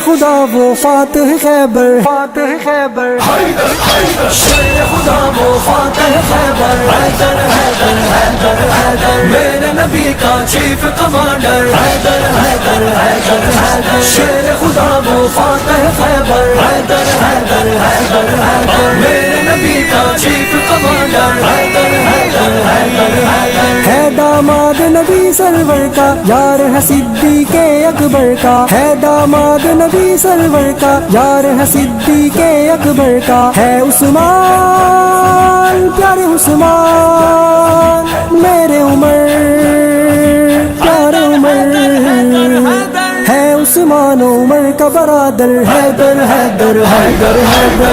खुदा वो Fatih Khyber, Fatih Khyber, शेर खुदा वो फातिह खैबर, हैदर हैदर हैदर हैदर, मेरे नबी का चीफ कमांडर, हैदर हैदर हैदर हैदर, शेर खुदा वो फातिह खैबर, हैदर हैदर हैदर हैदर, मेरे नबी का चीफ कमांडर, हैदर हैदर हैदर हैदर, है दामाद नबी सरवर का, यार है सिद्दीक़े अकबर का, है दामाद नबी सरवर का, यार है सिद्दीक़े अकबर का, है उस्मान प्यारे उस्मान, मेरे उमर प्यारे उमर, है उस्मान उमर का बरादर, हैदर हैदर हैदर हैदर।